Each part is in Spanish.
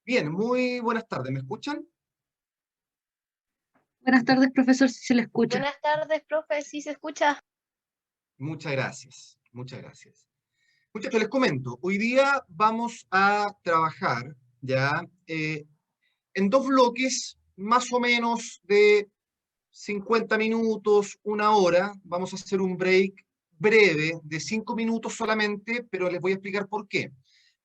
Bien, muy buenas tardes. ¿Me escuchan? Buenas tardes, profesor, si se le escucha. Buenas tardes, profe, ¿sí se escucha? Muchas gracias, muchas gracias. Muchachos, les comento, hoy día vamos a trabajar ya en dos bloques más o menos de 50 minutos, una hora. Vamos a hacer un break breve de 5 minutos solamente, pero les voy a explicar por qué.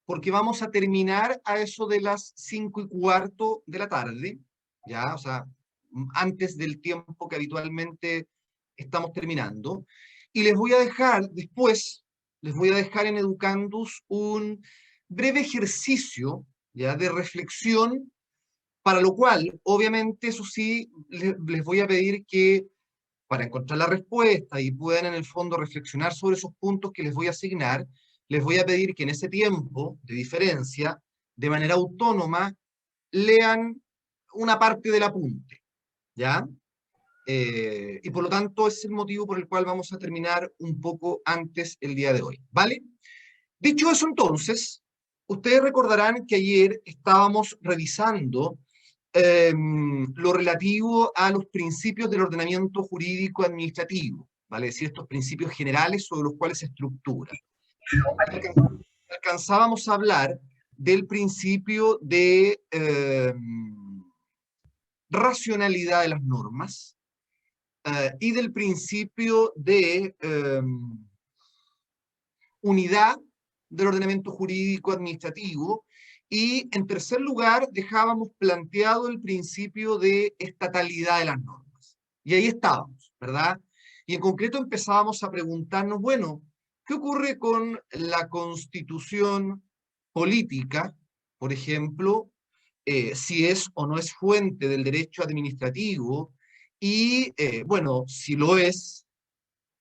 Porque vamos a terminar a eso de las 5:15 de la tarde, ya, o sea, antes del tiempo que habitualmente estamos terminando. Y les voy a dejar después, les voy a dejar en Educandus un breve ejercicio, ya, de reflexión, para lo cual, obviamente, eso sí, les voy a pedir que para encontrar la respuesta y puedan en el fondo reflexionar sobre esos puntos que les voy a asignar, les voy a pedir que en ese tiempo de diferencia, de manera autónoma, lean una parte del apunte, ¿ya? Y por lo tanto, ese es el motivo por el cual vamos a terminar un poco antes el día de hoy, ¿vale? Dicho eso, entonces, ustedes recordarán que ayer estábamos revisando lo relativo a los principios del ordenamiento jurídico administrativo, ¿vale? Es decir, estos principios generales sobre los cuales se estructura. Alcanzábamos a hablar del principio de racionalidad de las normas y del principio de unidad del ordenamiento jurídico administrativo, y en tercer lugar dejábamos planteado el principio de estatalidad de las normas. Y ahí estábamos, ¿verdad? Y en concreto empezábamos a preguntarnos, bueno, ¿qué ocurre con la constitución política, por ejemplo, si es o no es fuente del derecho administrativo? Y, bueno, si lo es,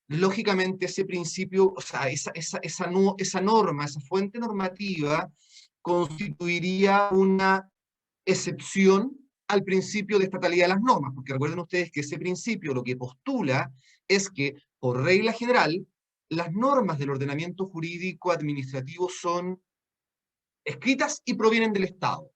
lógicamente ese principio, o sea, esa norma, esa fuente normativa, constituiría una excepción al principio de estatalidad de las normas, porque recuerden ustedes que ese principio lo que postula es que, por regla general, las normas del ordenamiento jurídico administrativo son escritas y provienen del Estado.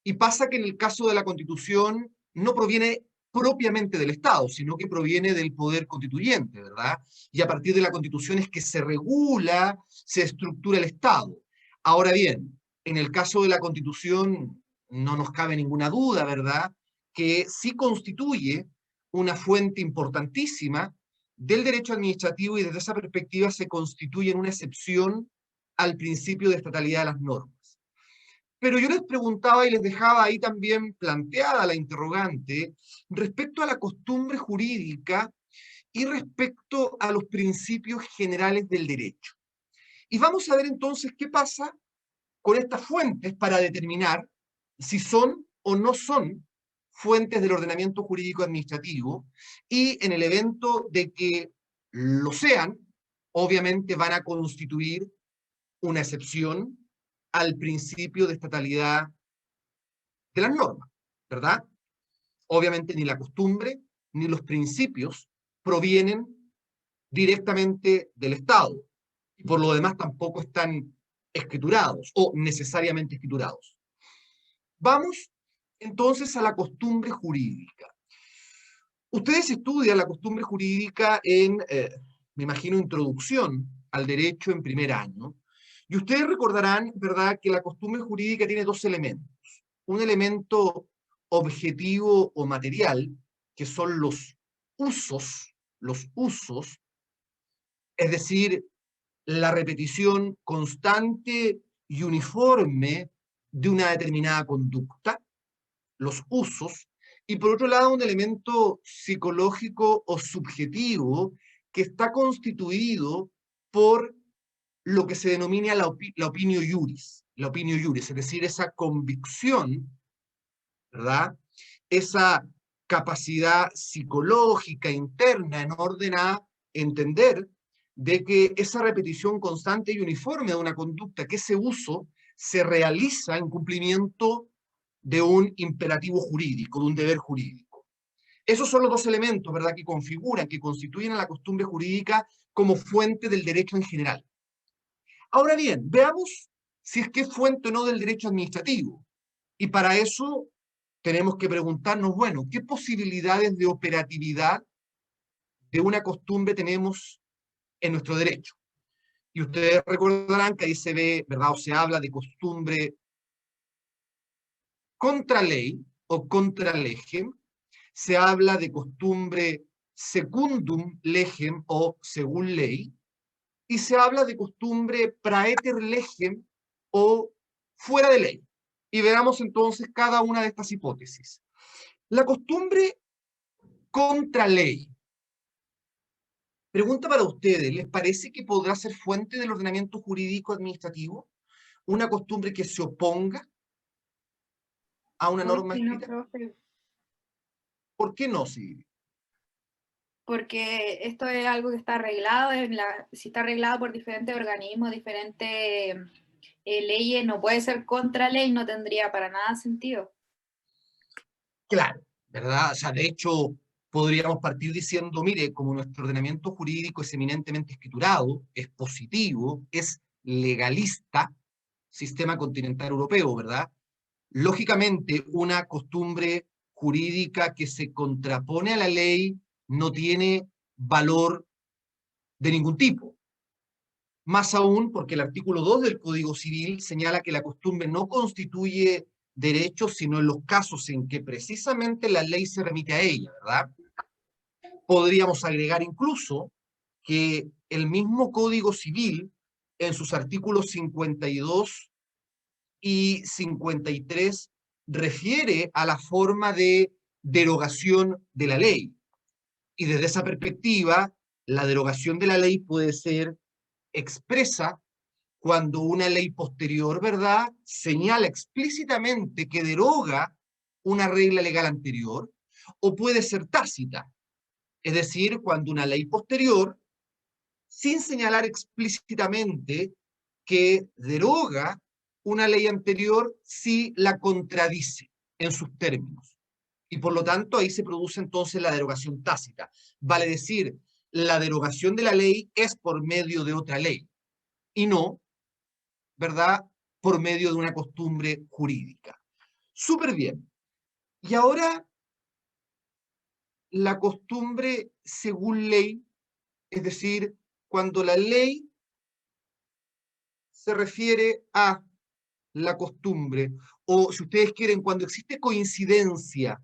Y pasa que en el caso de la Constitución no proviene propiamente del Estado, sino que proviene del poder constituyente, ¿verdad? Y a partir de la Constitución es que se regula, se estructura el Estado. Ahora bien, en el caso de la Constitución no nos cabe ninguna duda, ¿verdad?, que sí constituye una fuente importantísima del derecho administrativo, y desde esa perspectiva se constituye en una excepción al principio de estatalidad de las normas. Pero yo les preguntaba y les dejaba ahí también planteada la interrogante respecto a la costumbre jurídica y respecto a los principios generales del derecho. Y vamos a ver entonces qué pasa con estas fuentes para determinar si son o no son fuentes del ordenamiento jurídico administrativo, y en el evento de que lo sean, obviamente van a constituir una excepción al principio de estatalidad de las normas, ¿verdad? Obviamente ni la costumbre ni los principios provienen directamente del Estado, y por lo demás tampoco están escriturados o necesariamente escriturados. Vamos entonces a la costumbre jurídica. Ustedes estudian la costumbre jurídica en, me imagino, introducción al derecho en primer año, y ustedes recordarán, ¿verdad?, que la costumbre jurídica tiene dos elementos. Un elemento objetivo o material, que son los usos, es decir, la repetición constante y uniforme de una determinada conducta, los usos, y por otro lado un elemento psicológico o subjetivo que está constituido por lo que se denomina la opinio juris, es decir, esa convicción, ¿verdad? Esa capacidad psicológica interna en orden a entender de que esa repetición constante y uniforme de una conducta, que ese uso se realiza en cumplimiento de un imperativo jurídico, de un deber jurídico. Esos son los dos elementos, ¿verdad?, que configuran, que constituyen a la costumbre jurídica como fuente del derecho en general. Ahora bien, veamos si es que es fuente o no del derecho administrativo. Y para eso tenemos que preguntarnos, bueno, ¿qué posibilidades de operatividad de una costumbre tenemos en nuestro derecho? Y ustedes recordarán que ahí se ve, ¿verdad? O se habla de costumbre contra ley o contra legem, se habla de costumbre secundum legem o según ley, y se habla de costumbre praeter legem o fuera de ley. Y veamos entonces cada una de estas hipótesis. La costumbre contra ley. Pregunta para ustedes, ¿les parece que podrá ser fuente del ordenamiento jurídico administrativo? ¿Una costumbre que se oponga a una norma Sí, no, escrita? profe, ¿Por qué no, sí? porque esto es algo que está arreglado, si está arreglado por diferentes organismos, diferentes leyes, no puede ser contra ley, no tendría para nada sentido. Claro, ¿verdad? O sea, de hecho, podríamos partir diciendo, mire, como nuestro ordenamiento jurídico es eminentemente escriturado, es positivo, es legalista, sistema continental europeo, ¿verdad? Lógicamente, una costumbre jurídica que se contrapone a la ley no tiene valor de ningún tipo. Más aún porque el artículo 2 del Código Civil señala que la costumbre no constituye derechos, sino en los casos en que precisamente la ley se remite a ella, ¿verdad? Podríamos agregar incluso que el mismo Código Civil, en sus artículos 52 y 53, refiere a la forma de derogación de la ley. Y desde esa perspectiva, la derogación de la ley puede ser expresa cuando una ley posterior, ¿verdad?, señala explícitamente que deroga una regla legal anterior, o puede ser tácita, es decir, cuando una ley posterior, sin señalar explícitamente que deroga una ley anterior, sí la contradice en sus términos. Y por lo tanto ahí se produce entonces la derogación tácita. Vale decir, la derogación de la ley es por medio de otra ley, y no, ¿verdad?, por medio de una costumbre jurídica. Súper bien. Y ahora, la costumbre según ley, es decir, cuando la ley se refiere a la costumbre, o si ustedes quieren, cuando existe coincidencia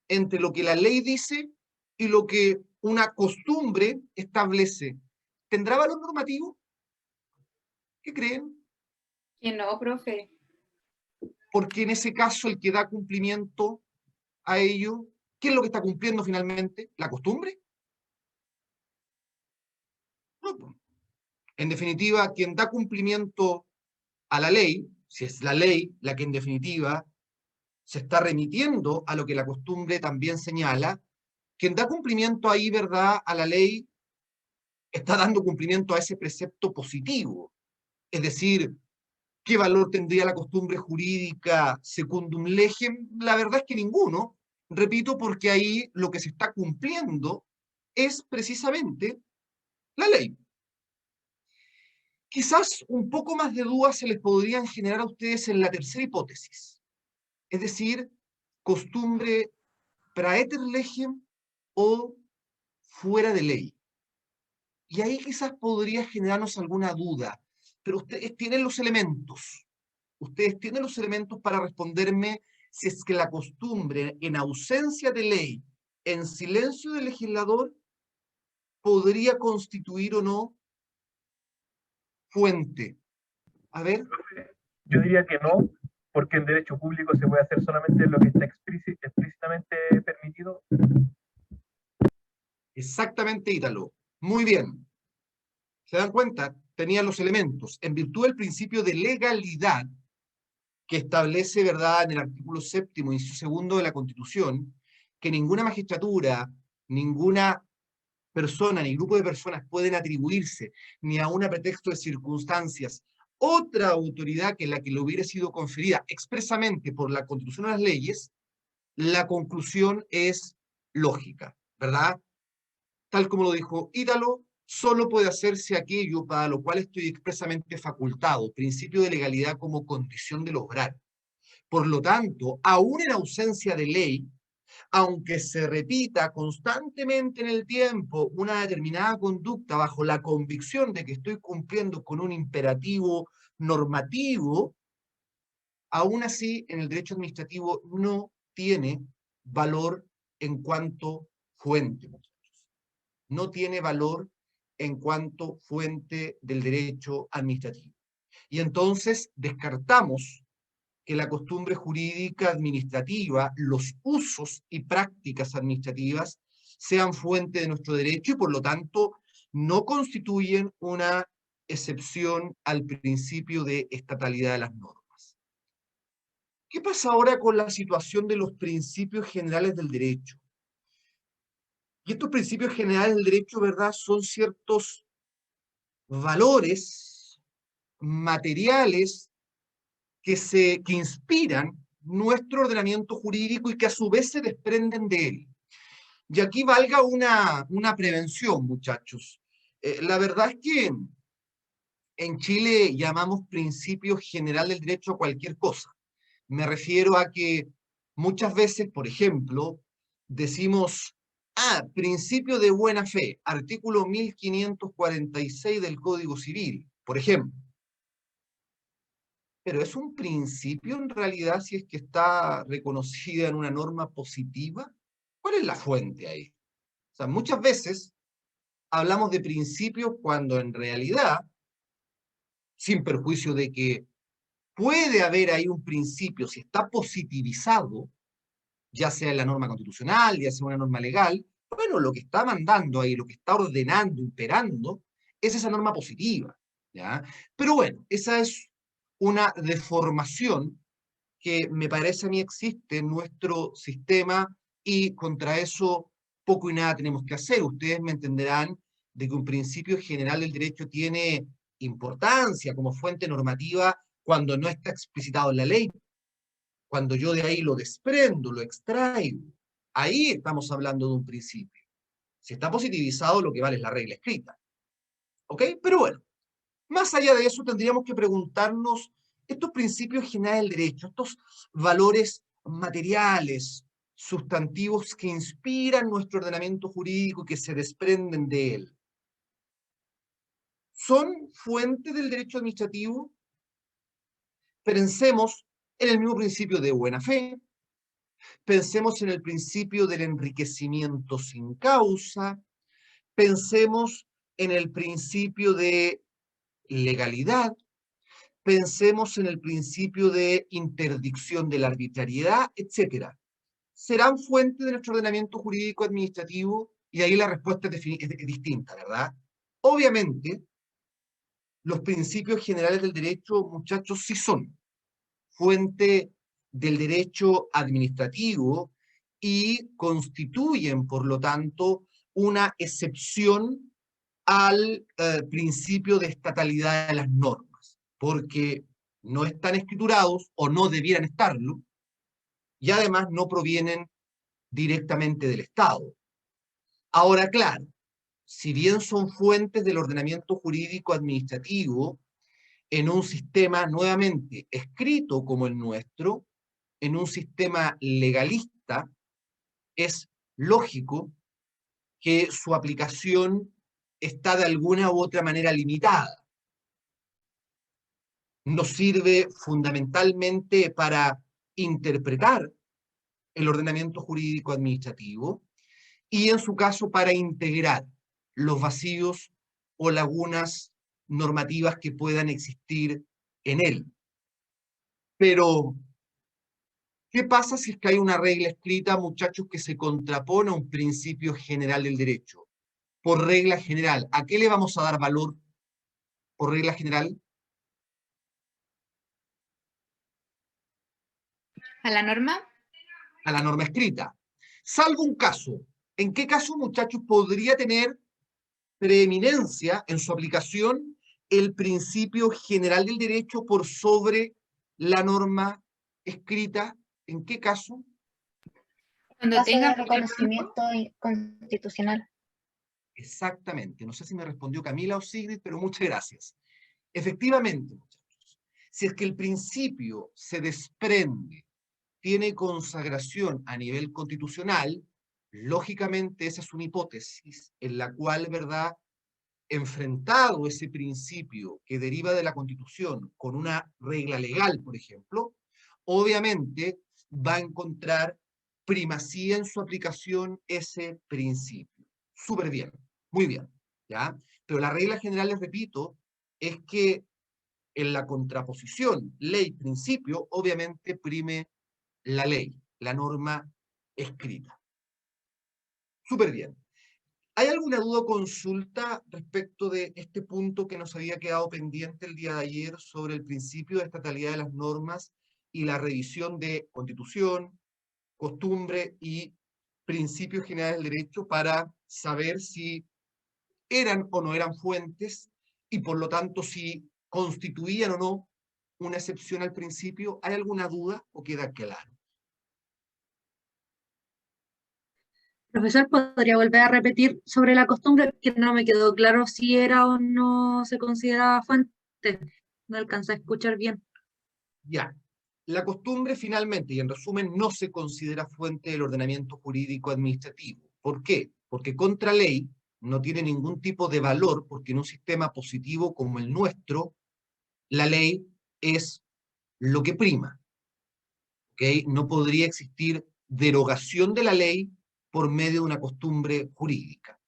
entre lo que la ley dice y lo que una costumbre establece, ¿tendrá valor normativo? ¿Qué creen? Que no, profe. Porque en ese caso el que da cumplimiento a ello, ¿qué es lo que está cumpliendo finalmente? ¿La costumbre? No. En definitiva, quien da cumplimiento a la ley, si es la ley la que en definitiva se está remitiendo a lo que la costumbre también señala, quien da cumplimiento ahí, ¿verdad?, a la ley, está dando cumplimiento a ese precepto positivo. Es decir, ¿qué valor tendría la costumbre jurídica secundum legem? La verdad es que ninguno. Repito, porque ahí lo que se está cumpliendo es precisamente la ley. Quizás un poco más de dudas se les podrían generar a ustedes en la tercera hipótesis, es decir, costumbre praeter legem o fuera de ley. Y ahí quizás podría generarnos alguna duda, pero ustedes tienen los elementos para responderme si es que la costumbre, en ausencia de ley, en silencio del legislador, podría constituir o no fuente. A ver, Yo diría que no, porque en derecho público se puede hacer solamente lo que está explícitamente permitido. exactamente, Ítalo. Muy bien. ¿Se dan cuenta? Tenía los elementos. En virtud del principio de legalidad que establece, ¿verdad?, en el artículo 7º, inciso segundo de la Constitución, que ninguna magistratura, ninguna persona ni grupo de personas pueden atribuirse, ni a un pretexto de circunstancias, otra autoridad que la que le hubiera sido conferida expresamente por la Constitución o las leyes, la conclusión es lógica, ¿verdad? Tal como lo dijo Ítalo, solo puede hacerse aquello para lo cual estoy expresamente facultado, principio de legalidad como condición del obrar. Por lo tanto, aún en ausencia de ley, aunque se repita constantemente en el tiempo una determinada conducta bajo la convicción de que estoy cumpliendo con un imperativo normativo, aún así en el derecho administrativo no tiene valor en cuanto fuente, muchachos. No tiene valor en cuanto fuente del derecho administrativo. Y entonces descartamos que la costumbre jurídica administrativa, los usos y prácticas administrativas sean fuente de nuestro derecho y por lo tanto no constituyen una excepción al principio de estatalidad de las normas. ¿Qué pasa ahora con la situación de los principios generales del derecho? Y estos principios generales del derecho, ¿verdad?, son ciertos valores materiales que inspiran nuestro ordenamiento jurídico y que a su vez se desprenden de él. Y aquí valga una prevención, muchachos. La verdad es que en Chile llamamos principio general del derecho a cualquier cosa. Me refiero a que muchas veces, por ejemplo, decimos, principio de buena fe, artículo 1546 del Código Civil, por ejemplo. Pero es un principio en realidad si es que está reconocida en una norma positiva. ¿Cuál es la fuente ahí? O sea, muchas veces hablamos de principios cuando en realidad, sin perjuicio de que puede haber ahí un principio, si está positivizado, ya sea en la norma constitucional, ya sea en una norma legal, bueno, lo que está mandando ahí, lo que está ordenando, imperando, es esa norma positiva, ¿ya? Pero bueno, esa es una deformación que me parece a mí existe en nuestro sistema y contra eso poco y nada tenemos que hacer. Ustedes me entenderán de que un principio general del derecho tiene importancia como fuente normativa cuando no está explicitado en la ley, cuando yo de ahí lo desprendo, lo extraigo. Ahí estamos hablando de un principio. Si está positivizado, lo que vale es la regla escrita. ¿Ok? Pero bueno, más allá de eso, tendríamos que preguntarnos estos principios generales del derecho, estos valores materiales, sustantivos que inspiran nuestro ordenamiento jurídico y que se desprenden de él. ¿Son fuente del derecho administrativo? Pensemos en el mismo principio de buena fe, pensemos en el principio del enriquecimiento sin causa, pensemos en el principio de legalidad, pensemos en el principio de interdicción de la arbitrariedad, etc. ¿Serán fuente de nuestro ordenamiento jurídico administrativo? Y ahí la respuesta es distinta, ¿verdad? Obviamente, los principios generales del derecho, muchachos, sí son fuente del derecho administrativo y constituyen, por lo tanto, una excepción al principio de estatalidad de las normas, porque no están escriturados o no debieran estarlo, y además no provienen directamente del Estado. Ahora, claro, si bien son fuentes del ordenamiento jurídico administrativo, en un sistema nuevamente escrito como el nuestro, en un sistema legalista, es lógico que su aplicación está de alguna u otra manera limitada. Nos sirve fundamentalmente para interpretar el ordenamiento jurídico administrativo y en su caso para integrar los vacíos o lagunas normativas que puedan existir en él. Pero, ¿qué pasa si es que hay una regla escrita, muchachos, que se contrapone a un principio general del derecho? Por regla general, ¿a qué le vamos a dar valor por regla general? ¿A la norma? A la norma escrita. Salvo un caso. ¿En qué caso, muchachos, podría tener preeminencia en su aplicación el principio general del derecho por sobre la norma escrita? ¿En qué caso? Cuando Caso tenga de reconocimiento constitucional. Exactamente. No sé si me respondió Camila o Sigrid, pero muchas gracias. Efectivamente, muchachos. Si es que el principio se desprende, tiene consagración a nivel constitucional, lógicamente esa es una hipótesis en la cual, ¿verdad?, enfrentado ese principio que deriva de la Constitución con una regla legal, por ejemplo, obviamente va a encontrar primacía en su aplicación ese principio. Súper bien, muy bien, ¿ya? Pero la regla general, les repito, es que en la contraposición ley-principio, obviamente prime la ley, la norma escrita. Súper bien. ¿Hay alguna duda o consulta respecto de este punto que nos había quedado pendiente el día de ayer sobre el principio de estatalidad de las normas y la revisión de Constitución, costumbre y principios generales del derecho para saber si eran o no eran fuentes y por lo tanto si constituían o no una excepción al principio? ¿Hay alguna duda o queda claro? Profesor, ¿podría volver a repetir sobre la costumbre? Que no me quedó claro si era o no se consideraba fuente. No alcancé a escuchar bien. Ya. La costumbre finalmente, y en resumen, no se considera fuente del ordenamiento jurídico administrativo. ¿Por qué? Porque contra ley no tiene ningún tipo de valor, porque en un sistema positivo como el nuestro, la ley es lo que prima. ¿Ok? No podría existir derogación de la ley por medio de una costumbre jurídica.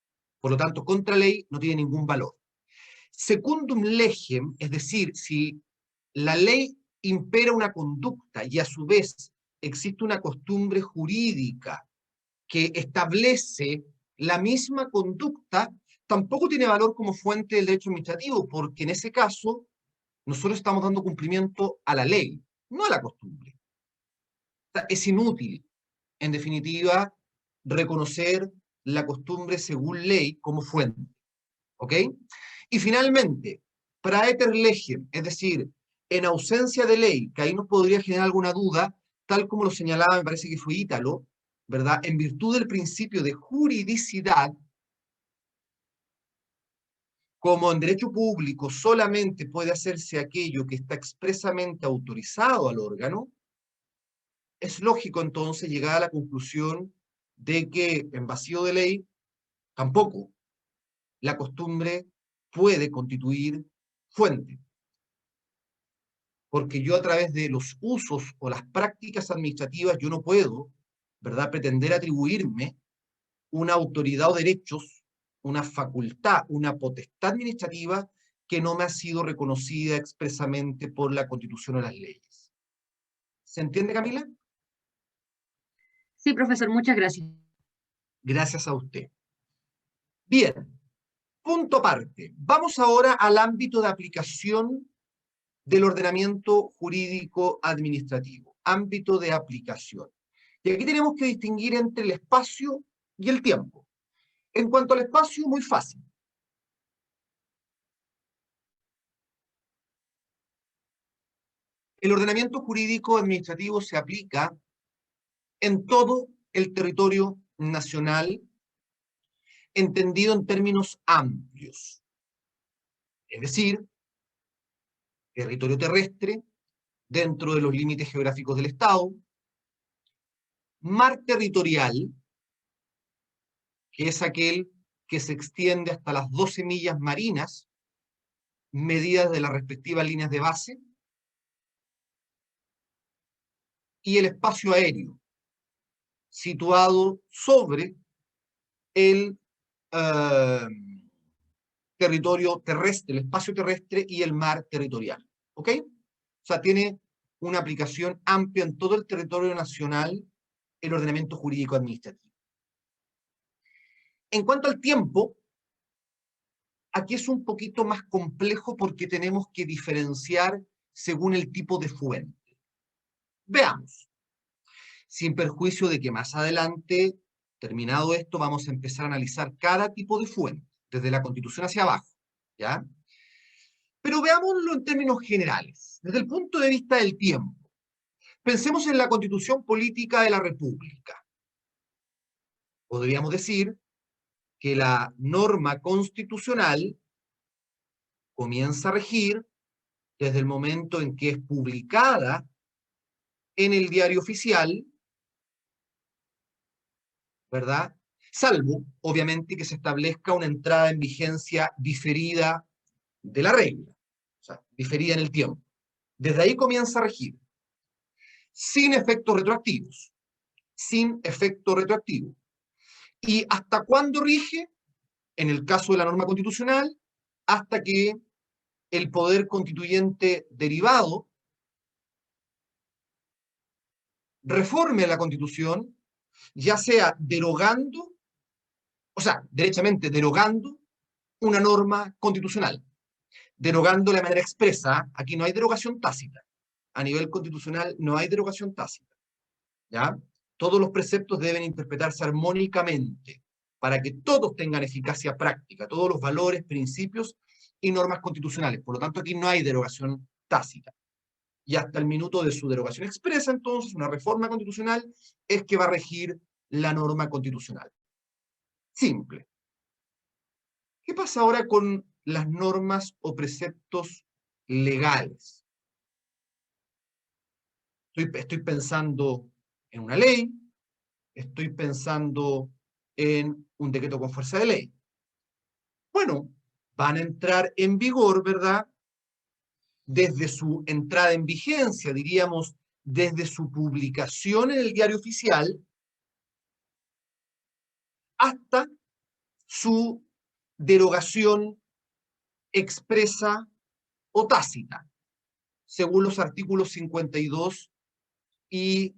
Por lo tanto, contra ley no tiene ningún valor. Secundum legem, es decir, si la ley impera una conducta y a su vez existe una costumbre jurídica que establece la misma conducta, tampoco tiene valor como fuente del derecho administrativo, porque en ese caso nosotros estamos dando cumplimiento a la ley, no a la costumbre. O sea, es inútil, en definitiva, reconocer la costumbre según ley como fuente. ¿Ok? Y finalmente, praeter legem, es decir, en ausencia de ley, que ahí nos podría generar alguna duda, tal como lo señalaba, me parece que fue Ítalo, ¿verdad? En virtud del principio de juridicidad, como en derecho público solamente puede hacerse aquello que está expresamente autorizado al órgano, es lógico entonces llegar a la conclusión de que en vacío de ley tampoco la costumbre puede constituir fuente, porque yo a través de los usos o las prácticas administrativas yo no puedo, ¿verdad?, pretender atribuirme una autoridad o derechos, una facultad, una potestad administrativa que no me ha sido reconocida expresamente por la Constitución o las leyes. ¿Se entiende, Camila? Sí, profesor, muchas gracias. Gracias a usted. Bien, punto aparte. Vamos ahora al ámbito de aplicación del ordenamiento jurídico administrativo. Ámbito de aplicación. Y aquí tenemos que distinguir entre el espacio y el tiempo. En cuanto al espacio, muy fácil. El ordenamiento jurídico administrativo se aplica en todo el territorio nacional, entendido en términos amplios. Es decir, territorio terrestre, dentro de los límites geográficos del Estado, mar territorial, que es aquel que se extiende hasta las 12 millas marinas, medidas de las respectivas líneas de base, y el espacio aéreo, situado sobre el territorio terrestre, el espacio terrestre y el mar territorial. ¿Ok? O sea, tiene una aplicación amplia en todo el territorio nacional el ordenamiento jurídico administrativo. En cuanto al tiempo, aquí es un poquito más complejo porque tenemos que diferenciar según el tipo de fuente. Veamos, sin perjuicio de que más adelante, terminado esto, vamos a empezar a analizar cada tipo de fuente, desde la Constitución hacia abajo, ¿ya? Pero veámoslo en términos generales, desde el punto de vista del tiempo. Pensemos en la Constitución Política de la República. Podríamos decir que la norma constitucional comienza a regir desde el momento en que es publicada en el diario oficial, ¿verdad? Salvo, obviamente, que se establezca una entrada en vigencia diferida de la regla, o sea, diferida en el tiempo. Desde ahí comienza a regir, sin efectos retroactivos, sin efecto retroactivo. ¿Y hasta cuándo rige? En el caso de la norma constitucional, hasta que el poder constituyente derivado reforme la Constitución, ya sea derogando, o sea, derechamente derogando una norma constitucional, derogándola de manera expresa. Aquí no hay derogación tácita. A nivel constitucional no hay derogación tácita, ¿ya? Todos los preceptos deben interpretarse armónicamente para que todos tengan eficacia práctica, todos los valores, principios y normas constitucionales. Por lo tanto, aquí no hay derogación tácita. Y hasta el minuto de su derogación expresa, entonces, una reforma constitucional es que va a regir la norma constitucional. Simple. ¿Qué pasa ahora con las normas o preceptos legales? Estoy pensando en una ley, estoy pensando en un decreto con fuerza de ley. Bueno, van a entrar en vigor, ¿verdad? Desde su entrada en vigencia, diríamos, desde su publicación en el diario oficial, hasta su derogación expresa o tácita, según los artículos 52 y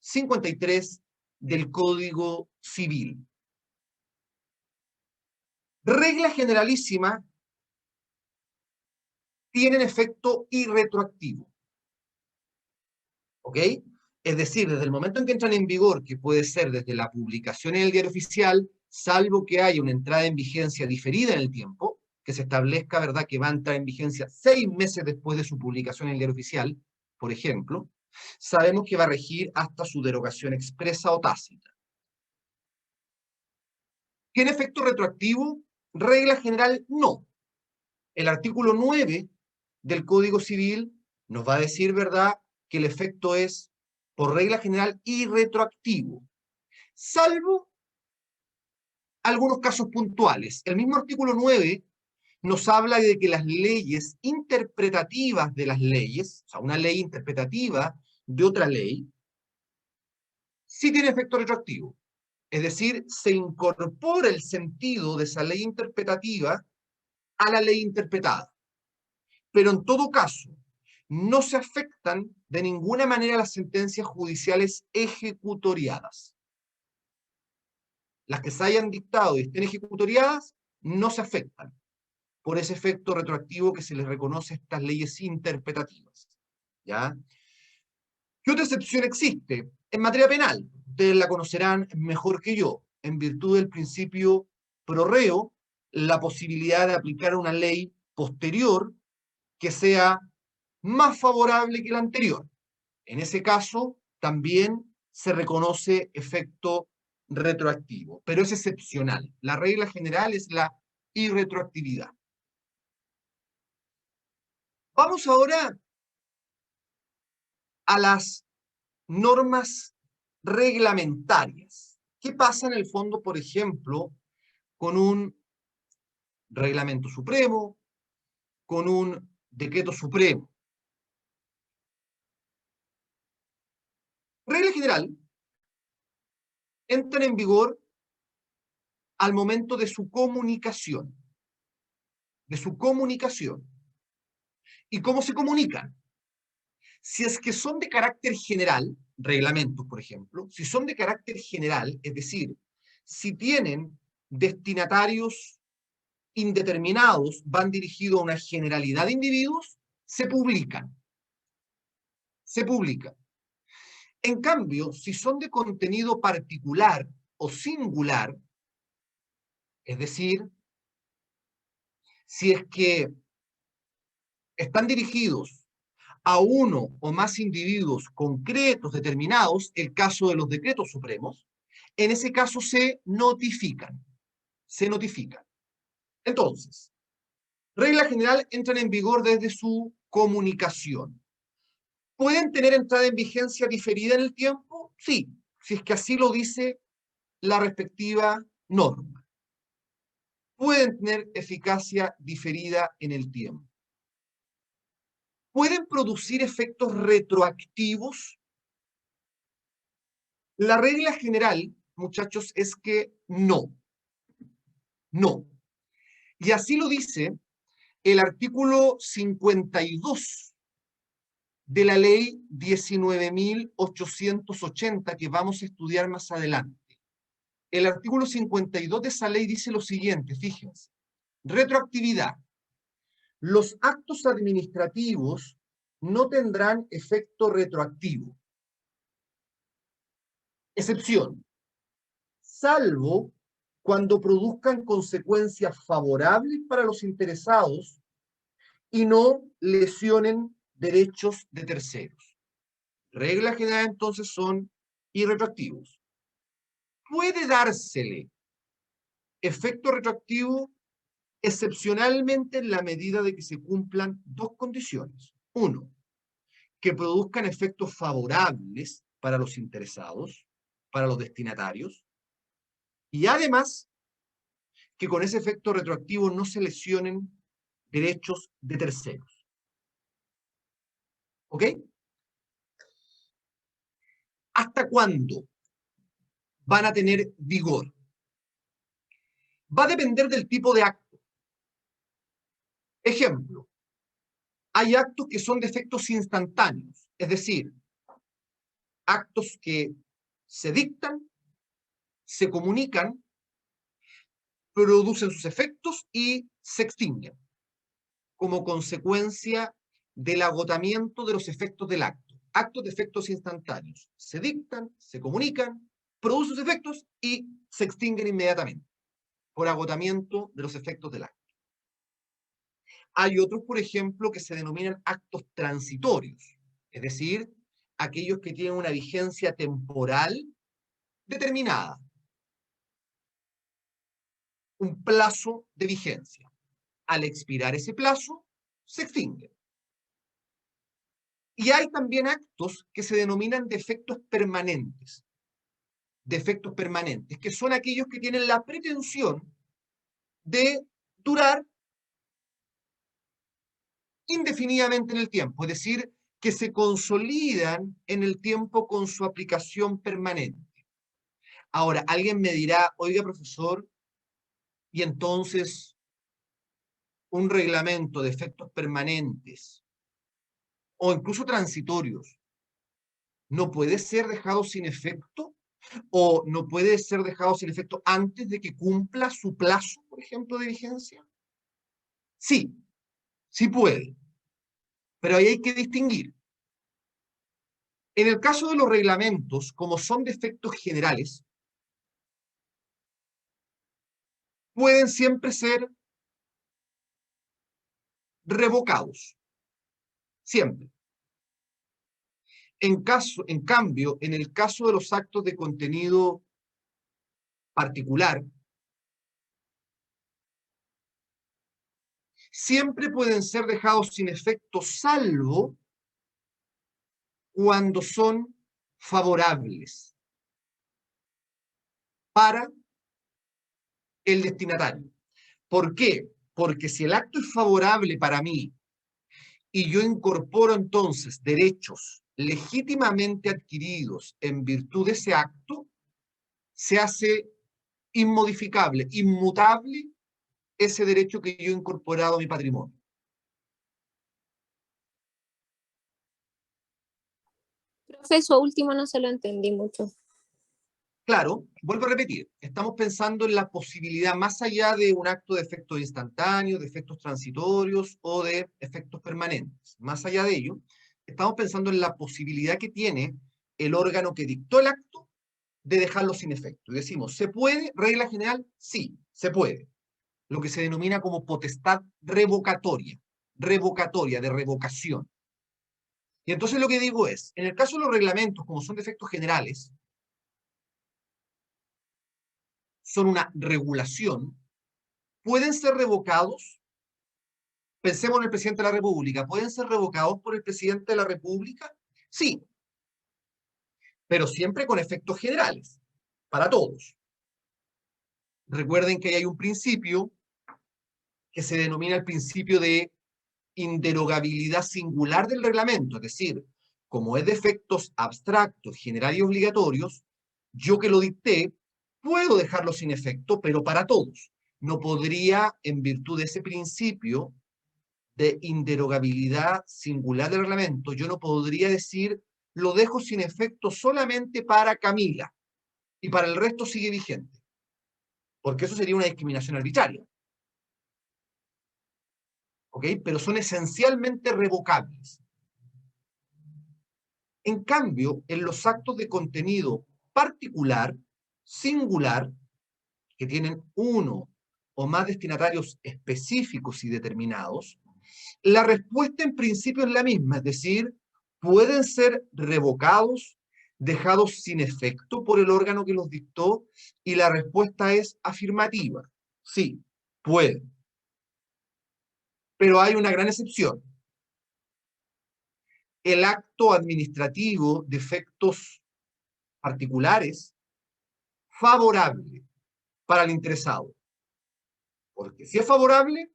53 del Código Civil. Regla generalísima, tienen efecto irretroactivo. ¿Ok? Es decir, desde el momento en que entran en vigor, que puede ser desde la publicación en el diario oficial, salvo que haya una entrada en vigencia diferida en el tiempo, que se establezca, ¿verdad?, que va a entrar en vigencia 6 meses después de su publicación en el diario oficial, por ejemplo, sabemos que va a regir hasta su derogación expresa o tácita. ¿Tiene efecto retroactivo? Regla general, no. El artículo 9 del Código Civil nos va a decir, ¿verdad?, que el efecto es, por regla general, irretroactivo, salvo algunos casos puntuales. El mismo artículo 9 nos habla de que las leyes interpretativas de las leyes, o sea, una ley interpretativa de otra ley, sí tiene efecto retroactivo. Es decir, se incorpora el sentido de esa ley interpretativa a la ley interpretada. Pero en todo caso, no se afectan de ninguna manera las sentencias judiciales ejecutoriadas. Las que se hayan dictado y estén ejecutoriadas no se afectan por ese efecto retroactivo que se les reconoce a estas leyes interpretativas. ¿Ya? ¿Qué otra excepción existe? En materia penal, ustedes la conocerán mejor que yo, en virtud del principio pro reo, la posibilidad de aplicar una ley posterior que sea más favorable que la anterior. En ese caso, también se reconoce efecto retroactivo, pero es excepcional. La regla general es la irretroactividad. Vamos ahora a las normas reglamentarias. ¿Qué pasa en el fondo, por ejemplo, con un reglamento supremo, con un decreto supremo? Regla general, entran en vigor al momento de su comunicación. De su comunicación. ¿Y cómo se comunican? Si es que son de carácter general, reglamentos, por ejemplo, si son de carácter general, es decir, si tienen destinatarios indeterminados, van dirigidos a una generalidad de individuos, se publican. Se publican. En cambio, si son de contenido particular o singular, es decir, si es que están dirigidos a uno o más individuos concretos, determinados, el caso de los decretos supremos, en ese caso se notifican. Se notifican. Entonces, Regla general, entran en vigor desde su comunicación. ¿Pueden tener entrada en vigencia diferida en el tiempo? Sí, si es que así lo dice la respectiva norma. Pueden tener eficacia diferida en el tiempo. ¿Pueden producir efectos retroactivos? La regla general, muchachos, es que no. No. Y así lo dice el artículo 52 de la ley 19.880 que vamos a estudiar más adelante. El artículo 52 de esa ley dice lo siguiente, fíjense. Retroactividad. Los actos administrativos no tendrán efecto retroactivo. Excepción. Salvo cuando produzcan consecuencias favorables para los interesados y no lesionen derechos de terceros. Regla general, entonces, son irretroactivos. Puede dársele efecto retroactivo excepcionalmente en la medida de que se cumplan dos condiciones. Uno, que produzcan efectos favorables para los interesados, para los destinatarios, y además que con ese efecto retroactivo no se lesionen derechos de terceros. ¿Ok? ¿Hasta cuándo van a tener vigor? Va a depender del tipo de acto. Ejemplo, hay actos que son de efectos instantáneos, es decir, actos que se dictan, se comunican, producen sus efectos y se extinguen como consecuencia del agotamiento de los efectos del acto. Actos de efectos instantáneos. Se dictan, se comunican, producen sus efectos y se extinguen inmediatamente por agotamiento de los efectos del acto. Hay otros, por ejemplo, que se denominan actos transitorios, es decir, aquellos que tienen una vigencia temporal determinada, un plazo de vigencia. Al expirar ese plazo, se extingue. Y hay también actos que se denominan defectos permanentes. Defectos permanentes, que son aquellos que tienen la pretensión de durar indefinidamente en el tiempo, es decir, que se consolidan en el tiempo con su aplicación permanente. Ahora, alguien me dirá, oiga, profesor, y entonces un reglamento de efectos permanentes o incluso transitorios no puede ser dejado sin efecto o no puede ser dejado sin efecto antes de que cumpla su plazo, por ejemplo, de vigencia. Sí, sí puede, pero ahí hay que distinguir. En el caso de los reglamentos, como son de efectos generales, pueden siempre ser revocados, siempre. En cambio, en el caso de los actos de contenido particular, siempre pueden ser dejados sin efecto, salvo cuando son favorables para el destinatario. ¿Por qué? Porque si el acto es favorable para mí y yo incorporo entonces derechos legítimamente adquiridos en virtud de ese acto, se hace inmodificable, inmutable ese derecho que yo he incorporado a mi patrimonio. Profe, eso último no se lo entendí mucho. Claro, vuelvo a repetir, estamos pensando en la posibilidad más allá de un acto de efectos instantáneos, de efectos transitorios o de efectos permanentes. Más allá de ello, estamos pensando en la posibilidad que tiene el órgano que dictó el acto de dejarlo sin efecto. Y decimos, ¿se puede? Regla general, sí, se puede. Lo que se denomina como potestad revocatoria, de revocación. Y entonces lo que digo es, en el caso de los reglamentos, como son de efectos generales, son una regulación, pueden ser revocados Pensemos en el presidente de la República. ¿Pueden ser revocados por el presidente de la República? Sí, pero siempre con efectos generales, para todos. Recuerden que hay un principio que se denomina el principio de inderogabilidad singular del reglamento, es decir, como es de efectos abstractos, generales y obligatorios, yo que lo dicté, puedo dejarlo sin efecto, pero para todos. No podría, en virtud de ese principio de inderogabilidad singular del reglamento, yo no podría decir, lo dejo sin efecto solamente para Camila, y para el resto sigue vigente, porque eso sería una discriminación arbitraria. ¿Ok? Pero son esencialmente revocables. En cambio, en los actos de contenido particular, singular, que tienen uno o más destinatarios específicos y determinados, la respuesta en principio es la misma, es decir, pueden ser revocados, dejados sin efecto por el órgano que los dictó, y la respuesta es afirmativa. Sí, pueden. Pero hay una gran excepción. El acto administrativo de efectos particulares favorable para el interesado. Porque si es favorable,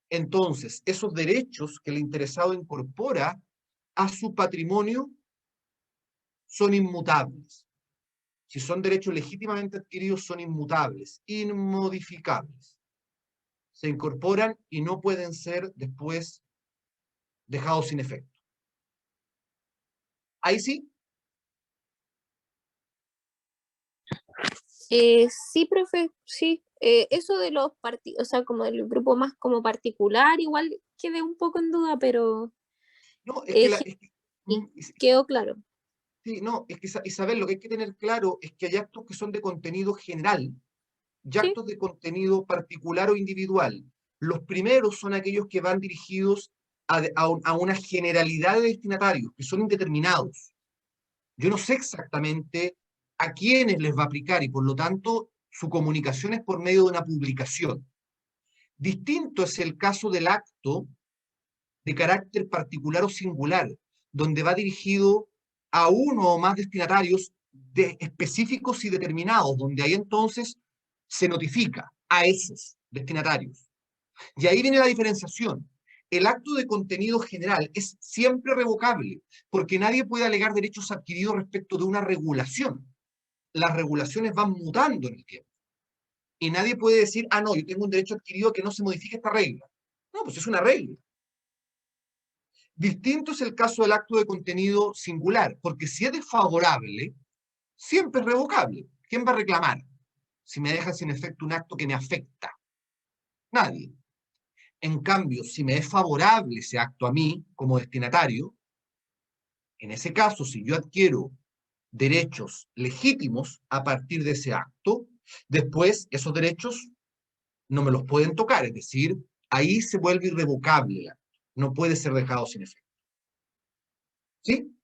entonces esos derechos que el interesado incorpora a su patrimonio son inmutables. Si son derechos legítimamente adquiridos, son inmutables, inmodificables. Se incorporan y no pueden ser después dejados sin efecto. Ahí sí. Sí, profe, sí. Eso de los partidos, o sea, como del grupo más como particular, igual quedé un poco en duda, pero No, es que, sí, quedó claro. sí, no, es que Isabel, lo que hay que tener claro es que hay actos que son de contenido general y Sí, actos de contenido particular o individual. Los primeros son aquellos que van dirigidos a una generalidad de destinatarios, que son indeterminados. Yo no sé exactamente a quiénes les va a aplicar y por lo tanto su comunicación es por medio de una publicación. Distinto es el caso del acto de carácter particular o singular, donde va dirigido a uno o más destinatarios específicos y determinados, donde ahí entonces se notifica a esos destinatarios. Y ahí viene la diferenciación. El acto de contenido general es siempre revocable, porque nadie puede alegar derechos adquiridos respecto de una regulación. Las regulaciones van mutando en el tiempo. Y nadie puede decir, ah, no, yo tengo un derecho adquirido que no se modifique esta regla. No, pues es una regla. Distinto es el caso del acto de contenido singular, porque si es desfavorable, siempre es revocable. ¿Quién va a reclamar si me deja sin efecto un acto que me afecta? Nadie. En cambio, si me es favorable ese acto a mí como destinatario, en ese caso, si yo adquiero derechos legítimos a partir de ese acto, después esos derechos no me los pueden tocar, es decir, ahí se vuelve irrevocable el acto, no puede ser dejado sin efecto. ¿Sí?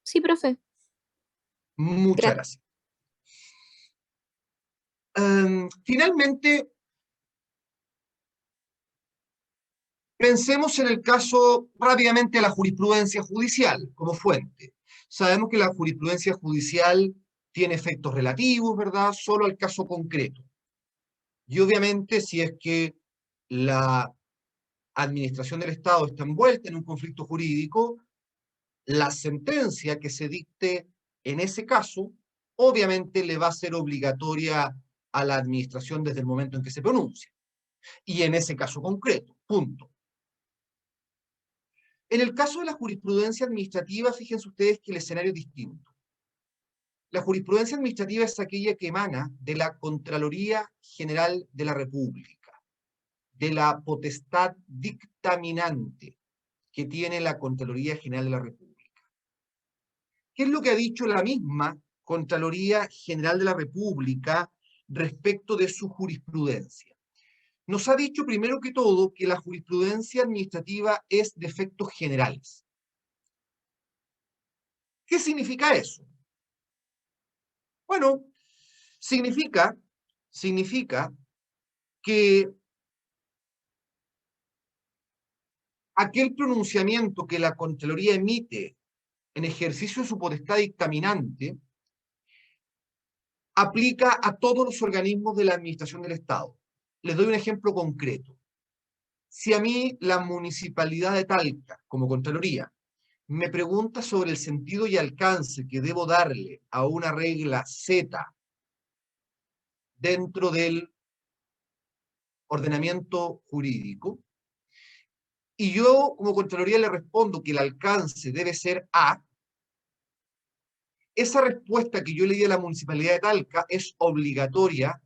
sí, profe. Muchas Gracias. gracias. Finalmente, pensemos en el caso rápidamente de la jurisprudencia judicial como fuente. Sabemos que la jurisprudencia judicial tiene efectos relativos, ¿verdad? Solo al caso concreto. Y obviamente, si es que la administración del Estado está envuelta en un conflicto jurídico, la sentencia que se dicte en ese caso, obviamente le va a ser obligatoria a la administración desde el momento en que se pronuncia. Y en ese caso concreto, punto. En el caso de la jurisprudencia administrativa, fíjense ustedes que el escenario es distinto. La jurisprudencia administrativa es aquella que emana de la Contraloría General de la República, de la potestad dictaminante que tiene la Contraloría General de la República. ¿Qué es lo que ha dicho la misma Contraloría General de la República respecto de su jurisprudencia? Nos ha dicho primero que todo que la jurisprudencia administrativa es de efectos generales. ¿Qué significa eso? Bueno, significa que aquel pronunciamiento que la Contraloría emite en ejercicio de su potestad dictaminante aplica a todos los organismos de la administración del Estado. Les doy un ejemplo concreto. Si a mí la Municipalidad de Talca, como Contraloría, me pregunta sobre el sentido y alcance que debo darle a una regla Z dentro del ordenamiento jurídico, y yo como Contraloría le respondo que el alcance debe ser A, esa respuesta que yo le di a la Municipalidad de Talca es obligatoria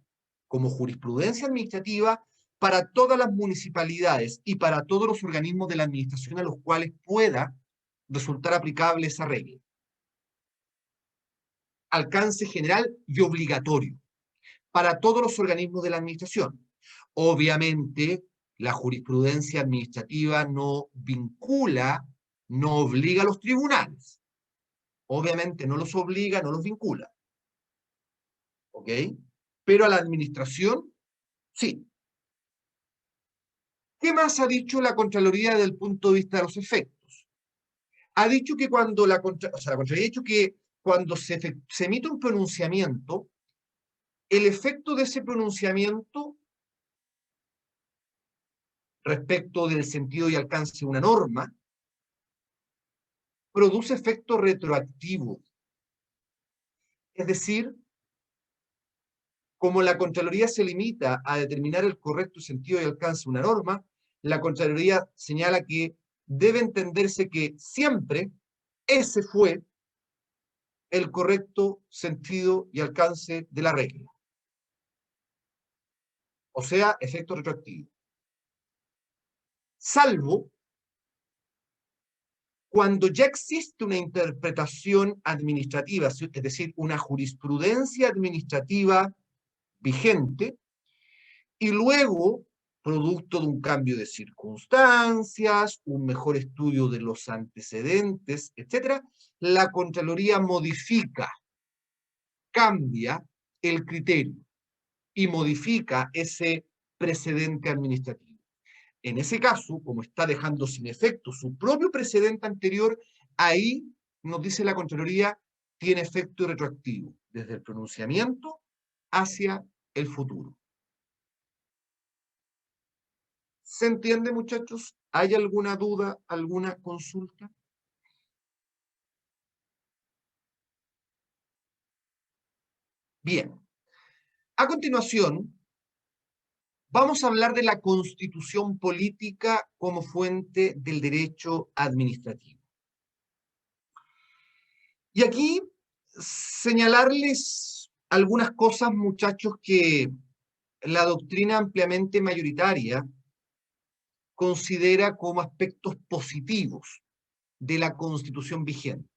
como jurisprudencia administrativa para todas las municipalidades y para todos los organismos de la administración a los cuales pueda resultar aplicable esa regla. Alcance general y obligatorio para todos los organismos de la administración. Obviamente, la jurisprudencia administrativa no vincula, no obliga a los tribunales. Obviamente no los obliga, no los vincula. ¿Ok? Pero a la administración, sí. ¿Qué más ha dicho la Contraloría desde el punto de vista de los efectos? Ha dicho que cuando la Contraloría ha dicho que cuando se emite un pronunciamiento, el efecto de ese pronunciamiento respecto del sentido y alcance de una norma produce efecto retroactivo. Es decir, como la Contraloría se limita a determinar el correcto sentido y alcance de una norma, la Contraloría señala que debe entenderse que siempre ese fue el correcto sentido y alcance de la regla. O sea, efecto retroactivo. Salvo cuando ya existe una interpretación administrativa, es decir, una jurisprudencia administrativa vigente, y luego, producto de un cambio de circunstancias, un mejor estudio de los antecedentes, etc., la Contraloría modifica, cambia el criterio y modifica ese precedente administrativo. En ese caso, como está dejando sin efecto su propio precedente anterior, ahí nos dice la Contraloría, tiene efecto retroactivo, desde el pronunciamiento hacia el futuro. ¿Se entiende, muchachos? ¿Hay alguna duda, alguna consulta? Bien. A continuación, vamos a hablar de la constitución política como fuente del derecho administrativo. Y aquí señalarles algunas cosas, muchachos, que la doctrina ampliamente mayoritaria considera como aspectos positivos de la Constitución vigente,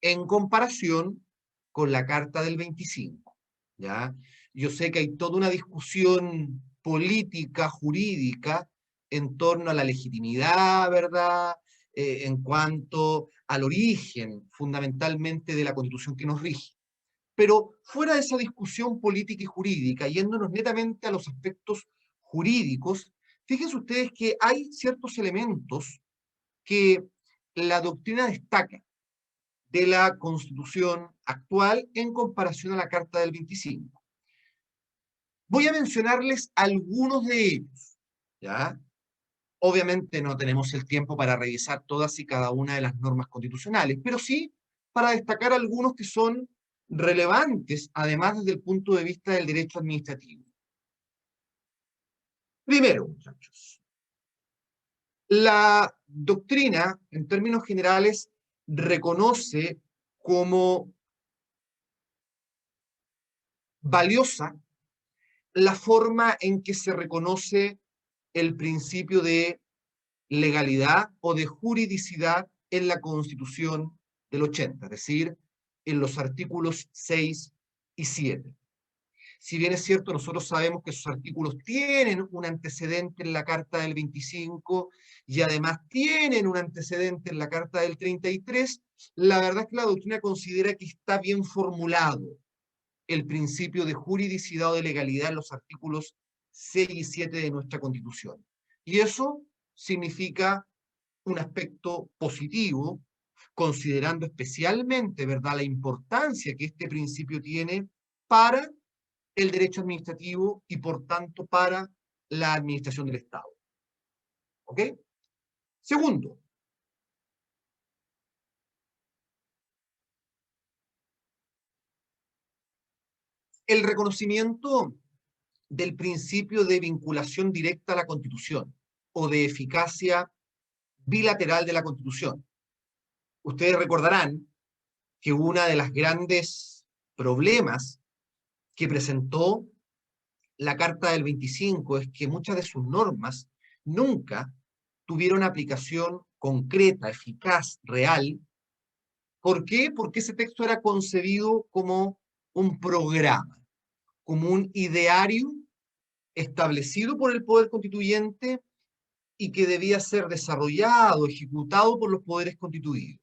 en comparación con la Carta del 25. ¿Ya? Yo sé que hay toda una discusión política, jurídica, en torno a la legitimidad, ¿verdad? En cuanto al origen, fundamentalmente, de la Constitución que nos rige. Pero fuera de esa discusión política y jurídica, yéndonos netamente a los aspectos jurídicos, fíjense ustedes que hay ciertos elementos que la doctrina destaca de la Constitución actual en comparación a la Carta del 25. Voy a mencionarles algunos de ellos, ¿ya? Obviamente no tenemos el tiempo para revisar todas y cada una de las normas constitucionales, pero sí para destacar algunos que son relevantes, además desde el punto de vista del derecho administrativo. Primero, muchachos, la doctrina, en términos generales, reconoce como valiosa la forma en que se reconoce el principio de legalidad o de juridicidad en la Constitución del 80, es decir, en los artículos 6 y 7. Si bien es cierto, nosotros sabemos que esos artículos tienen un antecedente en la Carta del 25 y además tienen un antecedente en la Carta del 33, la verdad es que la doctrina considera que está bien formulado el principio de juridicidad o de legalidad en los artículos 6 y 7 de nuestra Constitución. Y eso significa un aspecto positivo, considerando especialmente, ¿verdad?, la importancia que este principio tiene para el derecho administrativo y, por tanto, para la administración del Estado. ¿Ok? Segundo, el reconocimiento del principio de vinculación directa a la Constitución o de eficacia bilateral de la Constitución. Ustedes recordarán que uno de los grandes problemas que presentó la Carta del 25 es que muchas de sus normas nunca tuvieron aplicación concreta, eficaz, real. ¿Por qué? Porque ese texto era concebido como un programa, como un ideario establecido por el Poder Constituyente y que debía ser desarrollado, ejecutado por los poderes constituidos.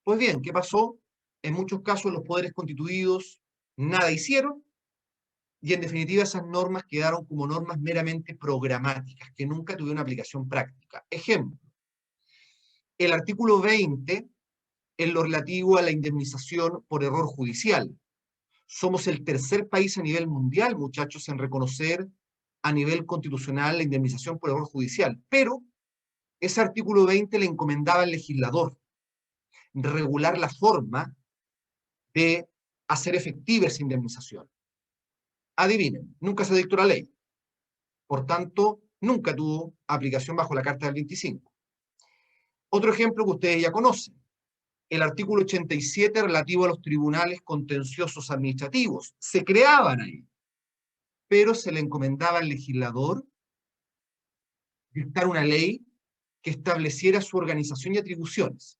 Pues bien, ¿qué pasó? En muchos casos los poderes constituidos nada hicieron, y en definitiva esas normas quedaron como normas meramente programáticas, que nunca tuvieron aplicación práctica. Ejemplo, el artículo 20 en lo relativo a la indemnización por error judicial. Somos el tercer país a nivel mundial, muchachos, en reconocer a nivel constitucional la indemnización por error judicial, pero ese artículo 20 le encomendaba al legislador regular la forma de hacer efectiva esa indemnización. Adivinen, nunca se dictó la ley. Por tanto, nunca tuvo aplicación bajo la Carta del 25. Otro ejemplo que ustedes ya conocen, el artículo 87 relativo a los tribunales contenciosos administrativos. Se creaban ahí, pero se le encomendaba al legislador dictar una ley que estableciera su organización y atribuciones.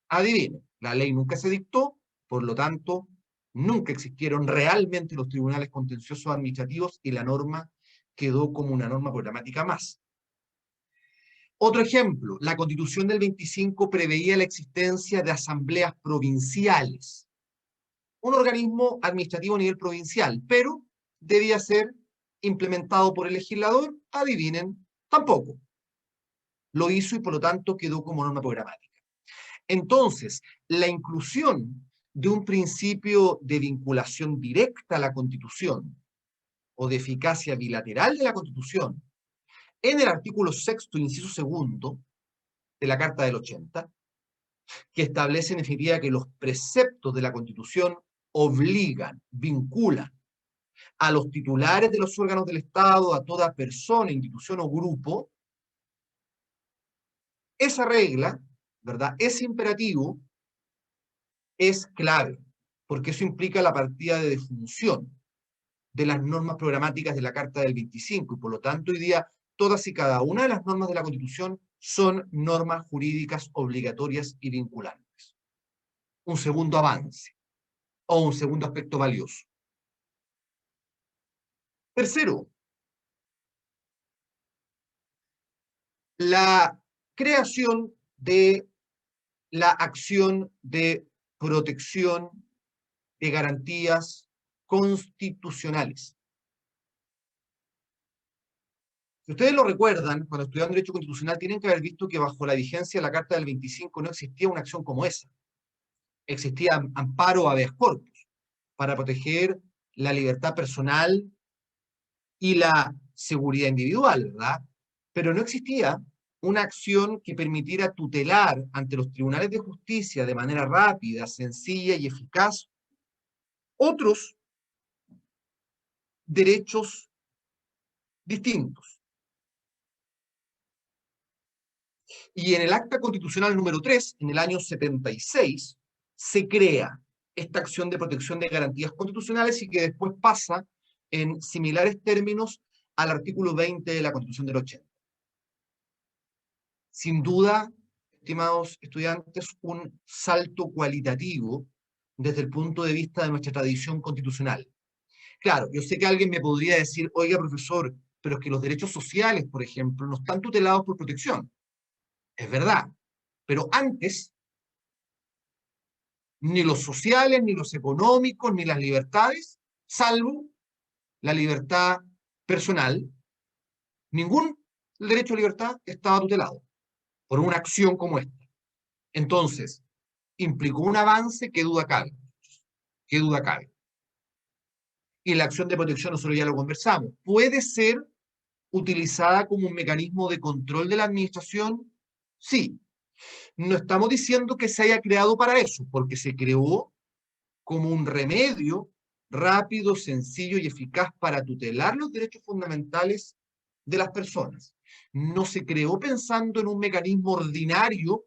Adivinen, la ley nunca se dictó, por lo tanto, nunca existieron realmente los tribunales contenciosos administrativos y la norma quedó como una norma programática más. Otro ejemplo, la Constitución del 25 preveía la existencia de asambleas provinciales, un organismo administrativo a nivel provincial, pero debía ser implementado por el legislador. Adivinen, tampoco. Lo hizo y por lo tanto quedó como norma programática. Entonces, la inclusión de un principio de vinculación directa a la Constitución o de eficacia bilateral de la Constitución en el artículo 6, inciso 2 de la Carta del 80, que establece en definitiva que los preceptos de la Constitución obligan, vinculan a los titulares de los órganos del Estado, a toda persona, institución o grupo, esa regla, ¿verdad? Ese imperativo es clave, porque eso implica la partida de defunción de las normas programáticas de la Carta del 25, y por lo tanto hoy día todas y cada una de las normas de la Constitución son normas jurídicas obligatorias y vinculantes. Un segundo avance, o un segundo aspecto valioso. Tercero, la creación de la acción de protección de garantías constitucionales. Si ustedes lo recuerdan, cuando estudiaron Derecho Constitucional, tienen que haber visto que bajo la vigencia de la Carta del 25 no existía una acción como esa. Existía amparo habeas corpus para proteger la libertad personal y la seguridad individual, ¿verdad? Pero no existía una acción que permitiera tutelar ante los tribunales de justicia de manera rápida, sencilla y eficaz otros derechos distintos. Y en el Acta Constitucional número 3, en el año 76, se crea esta acción de protección de garantías constitucionales y que después pasa en similares términos al artículo 20 de la Constitución del 80. Sin duda, estimados estudiantes, un salto cualitativo desde el punto de vista de nuestra tradición constitucional. Claro, yo sé que alguien me podría decir, oiga, profesor, pero es que los derechos sociales, por ejemplo, no están tutelados por protección. Es verdad, pero antes, ni los sociales, ni los económicos, ni las libertades, salvo la libertad personal, ningún derecho a libertad estaba tutelado por una acción como esta. Entonces, implicó un avance, qué duda cabe. Qué duda cabe. Y la acción de protección, nosotros ya lo conversamos, puede ser utilizada como un mecanismo de control de la administración. Sí. No estamos diciendo que se haya creado para eso, porque se creó como un remedio rápido, sencillo y eficaz para tutelar los derechos fundamentales de las personas. No se creó pensando en un mecanismo ordinario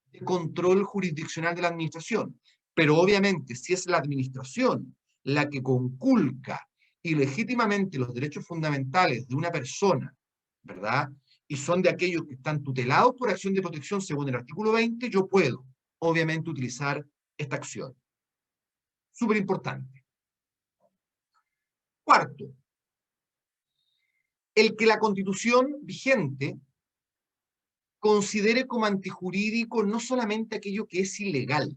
de control jurisdiccional de la administración. Pero obviamente, si es la administración la que conculca ilegítimamente los derechos fundamentales de una persona, ¿verdad? Y son de aquellos que están tutelados por acción de protección según el artículo 20, yo puedo, obviamente, utilizar esta acción. Súper importante. Cuarto, el que la Constitución vigente considere como antijurídico no solamente aquello que es ilegal,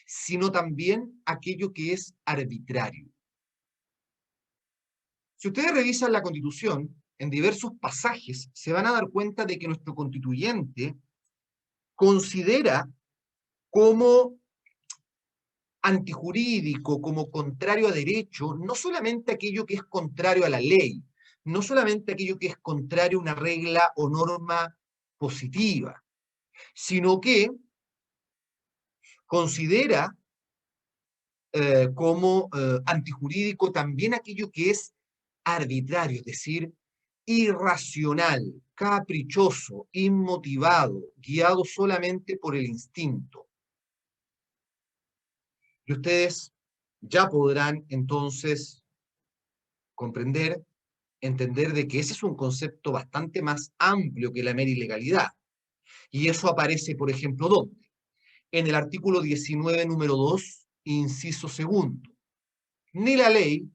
sino también aquello que es arbitrario. Si ustedes revisan la Constitución, en diversos pasajes se van a dar cuenta de que nuestro constituyente considera como antijurídico, como contrario a derecho, no solamente aquello que es contrario a la ley, no solamente aquello que es contrario a una regla o norma positiva, sino que considera como antijurídico también aquello que es arbitrario, es decir, irracional, caprichoso, inmotivado, guiado solamente por el instinto. Y ustedes ya podrán entonces comprender, entender de que ese es un concepto bastante más amplio que la mera ilegalidad. Y eso aparece, por ejemplo, ¿dónde? En el artículo 19, número 2, inciso segundo. Ni la ley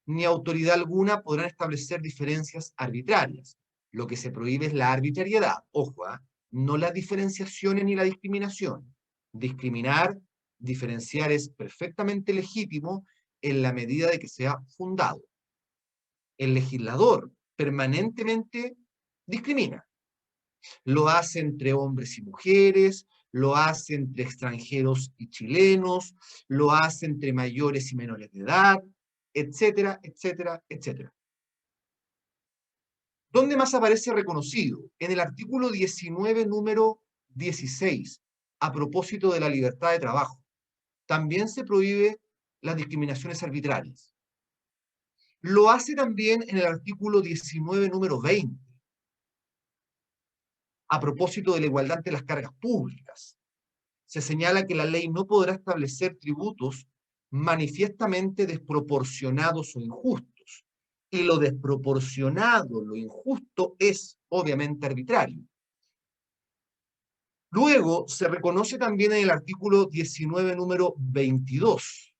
ni autoridad alguna podrán establecer diferencias arbitrarias. Lo que se prohíbe es la arbitrariedad. Ojo, no las diferenciaciones ni la discriminación. Discriminar, diferenciar es perfectamente legítimo en la medida de que sea fundado. El legislador permanentemente discrimina. Lo hace entre hombres y mujeres, lo hace entre extranjeros y chilenos, lo hace entre mayores y menores de edad, etcétera, etcétera, etcétera. ¿Dónde más aparece reconocido? En el artículo 19, número 16, a propósito de la libertad de trabajo. También se prohíbe las discriminaciones arbitrarias. Lo hace también en el artículo 19, número 20, a propósito de la igualdad ante las cargas públicas. Se señala que la ley no podrá establecer tributos manifiestamente desproporcionados o injustos. Y lo desproporcionado, lo injusto, es obviamente arbitrario. Luego, se reconoce también en el artículo 19, número 22,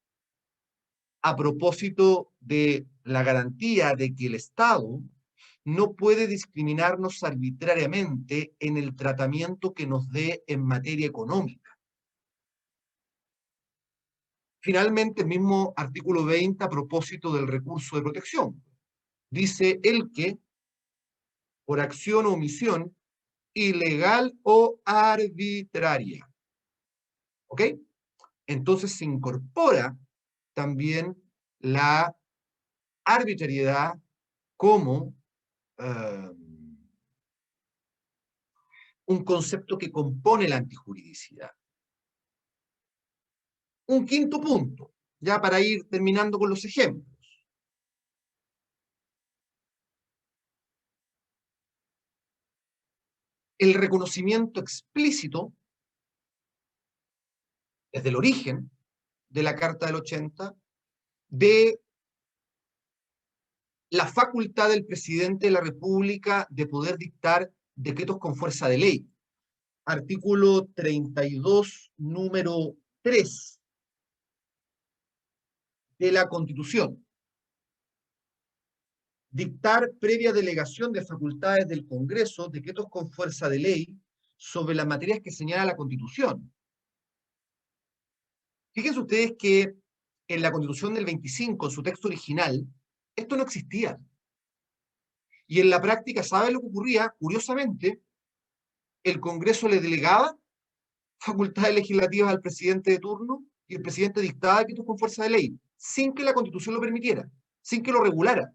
a propósito de la garantía de que el Estado no puede discriminarnos arbitrariamente en el tratamiento que nos dé en materia económica. Finalmente, el mismo artículo 20 a propósito del recurso de protección. Dice el que, por acción o omisión, ilegal o arbitraria. ¿Ok? Entonces se incorpora también la arbitrariedad como un concepto que compone la antijuridicidad. Un quinto punto, ya para ir terminando con los ejemplos. El reconocimiento explícito, desde el origen de la Carta del 80, de la facultad del presidente de la República de poder dictar decretos con fuerza de ley. Artículo 32, número 3 de la Constitución. Dictar previa delegación de facultades del Congreso decretos con fuerza de ley sobre las materias que señala la Constitución. Fíjense ustedes que en la Constitución del 25, en su texto original, Esto no existía. Y en la práctica, ¿sabe lo que ocurría? Curiosamente, el Congreso le delegaba facultades legislativas al presidente de turno y el presidente dictaba decretos con fuerza de ley, sin que la Constitución lo permitiera, sin que lo regulara.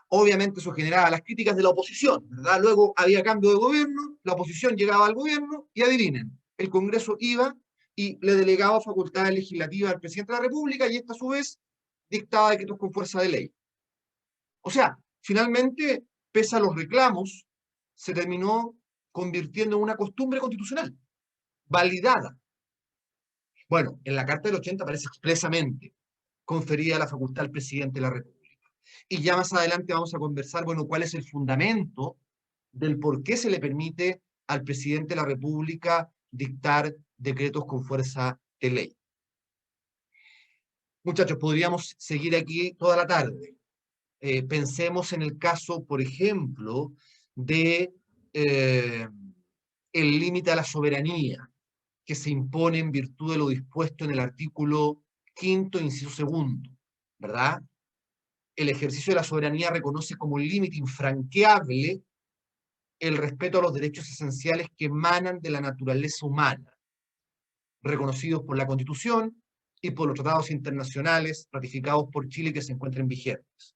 Obviamente eso generaba las críticas de la oposición, ¿verdad? Luego había cambio de gobierno, la oposición llegaba al gobierno y adivinen, el Congreso iba y le delegaba facultades legislativas al presidente de la República y esta a su vez dictaba decretos con fuerza de ley. O sea, finalmente, pese a los reclamos, se terminó convirtiendo en una costumbre constitucional, validada. Bueno, en la Carta del 80 aparece expresamente conferida la facultad al presidente de la República. Y ya más adelante vamos a conversar, bueno, cuál es el fundamento del por qué se le permite al presidente de la República dictar decretos con fuerza de ley. Muchachos, podríamos seguir aquí toda la tarde. Pensemos en el caso, por ejemplo, de el límite a la soberanía que se impone en virtud de lo dispuesto en el artículo 5º, inciso 2º, ¿verdad? El ejercicio de la soberanía reconoce como límite infranqueable el respeto a los derechos esenciales que emanan de la naturaleza humana, reconocidos por la Constitución y por los tratados internacionales ratificados por Chile que se encuentran vigentes.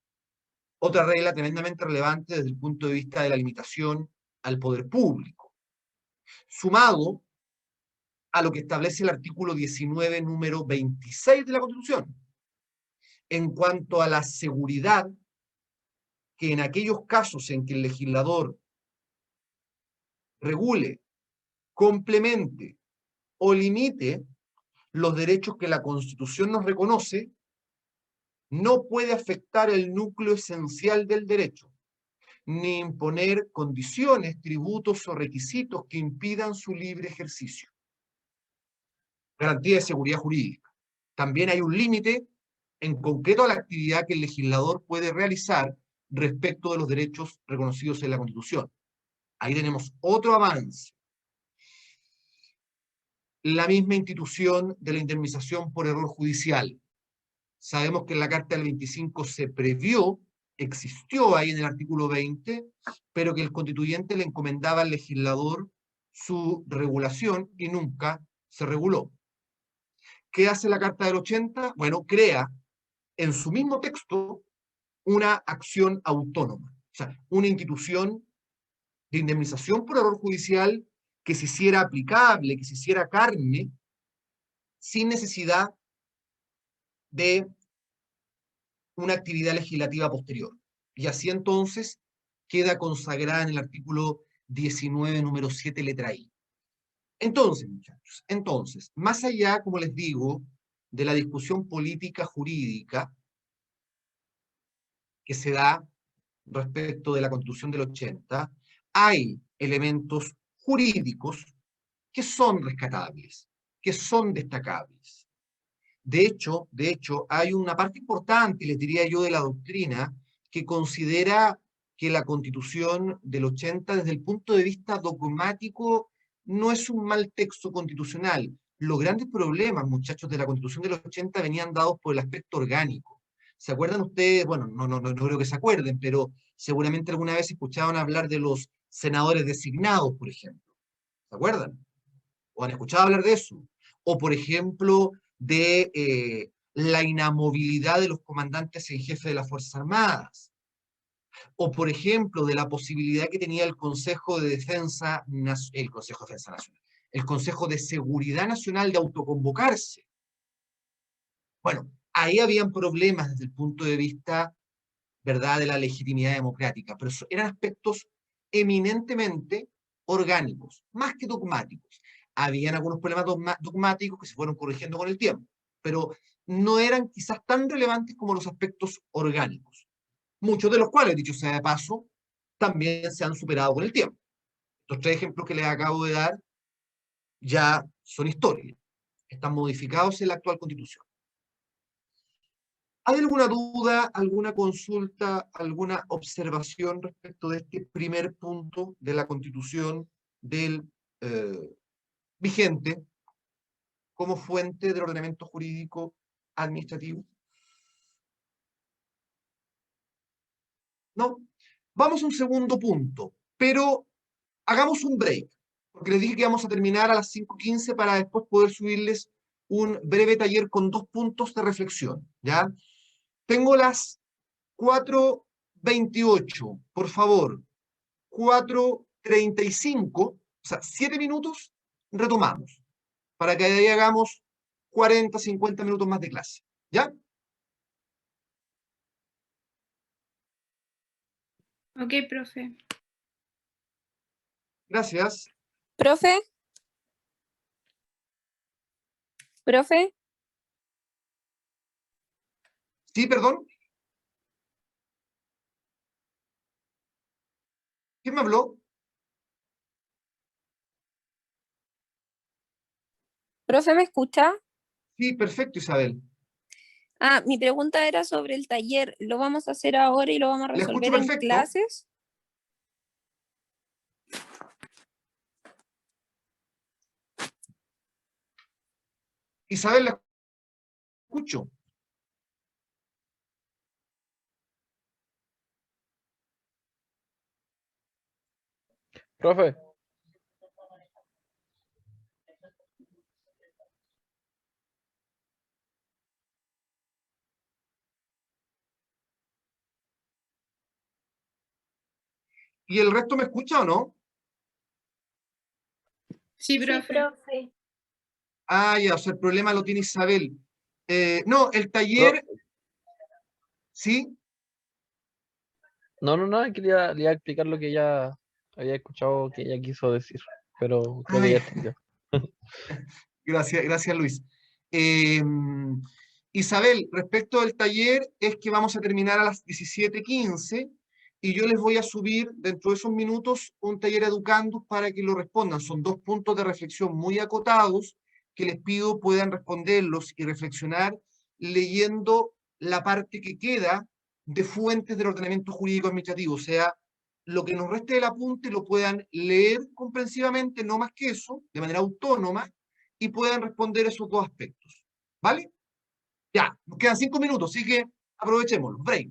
Otra regla tremendamente relevante desde el punto de vista de la limitación al poder público, sumado a lo que establece el artículo 19, número 26 de la Constitución, en cuanto a la seguridad que en aquellos casos en que el legislador regule, complemente o limite los derechos que la Constitución nos reconoce, no puede afectar el núcleo esencial del derecho, ni imponer condiciones, tributos o requisitos que impidan su libre ejercicio. Garantía de seguridad jurídica. También hay un límite en concreto a la actividad que el legislador puede realizar respecto de los derechos reconocidos en la Constitución. Ahí tenemos otro avance. La misma institución de la indemnización por error judicial. Sabemos que en la Carta del 25 se previó, existió ahí en el artículo 20, pero que el constituyente le encomendaba al legislador su regulación y nunca se reguló. ¿Qué hace la Carta del 80? Bueno, crea en su mismo texto una acción autónoma, o sea, una institución de indemnización por error judicial que se hiciera aplicable, que se hiciera carne, sin necesidad de una actividad legislativa posterior. Y así entonces queda consagrada en el artículo 19, número 7, letra I. Entonces, muchachos, más allá, como les digo, de la discusión política jurídica que se da respecto de la Constitución del 80, hay elementos jurídicos que son rescatables, que son destacables. De hecho, hay una parte importante, les diría yo, de la doctrina que considera que la Constitución del 80, desde el punto de vista dogmático, no es un mal texto constitucional. Los grandes problemas, muchachos, de la Constitución del 80 venían dados por el aspecto orgánico. ¿Se acuerdan ustedes? Bueno, no creo que se acuerden, pero seguramente alguna vez escuchaban hablar de los senadores designados, por ejemplo. ¿Se acuerdan? ¿O han escuchado hablar de eso? O, por ejemplo, de la inamovilidad de los comandantes en jefe de las Fuerzas Armadas. O, por ejemplo, de la posibilidad que tenía el Consejo de Defensa Nacional, el Consejo de Seguridad Nacional de autoconvocarse. Bueno, ahí habían problemas desde el punto de vista, ¿verdad?, de la legitimidad democrática, pero eran aspectos eminentemente orgánicos, más que dogmáticos. Habían algunos problemas dogmáticos que se fueron corrigiendo con el tiempo, pero no eran quizás tan relevantes como los aspectos orgánicos, muchos de los cuales, dicho sea de paso, también se han superado con el tiempo. Estos 3 ejemplos que les acabo de dar ya son historia, están modificados en la actual Constitución. ¿Hay alguna duda, alguna consulta, alguna observación respecto de este primer punto de la Constitución del vigente como fuente del ordenamiento jurídico administrativo? ¿No? Vamos a un segundo punto, pero hagamos un break, porque les dije que íbamos a terminar a las 5:15 para después poder subirles un breve taller con 2 puntos de reflexión, ¿ya? Tengo las 4:28, por favor, 4:35, o sea, 7 minutos, retomamos, para que ahí hagamos 40, 50 minutos más de clase, ¿ya? Ok, profe. Gracias. Profe, profe, Sí, perdón. ¿Quién me habló? profe, ¿me escucha? Sí, perfecto, Isabel. Ah, mi pregunta era sobre el taller. ¿Lo vamos a hacer ahora y lo vamos a Le escucho resolver en perfecto. clases? Isabel, la escucho. Profe, ¿Y el resto me escucha o no? Sí, profe. profe. Ah, ya, o sea, el problema lo tiene Isabel. No, el taller, ¿sí? no, le iba a explicar lo que ya había escuchado que ella quiso decir, pero creo que Ay, ya entendió. gracias, Luis. Eh, Isabel, respecto del taller, es que vamos a terminar a las 17:15 y yo les voy a subir dentro de esos minutos un taller educando para que lo respondan. Son 2 puntos de reflexión muy acotados que les pido puedan responderlos y reflexionar leyendo la parte que queda de fuentes del ordenamiento jurídico administrativo, o sea, lo que nos reste del apunte lo puedan leer comprensivamente, no más que eso, de manera autónoma, y puedan responder esos 2 aspectos. ¿Vale? Ya, nos quedan 5 minutos, así que aprovechémoslo. Break.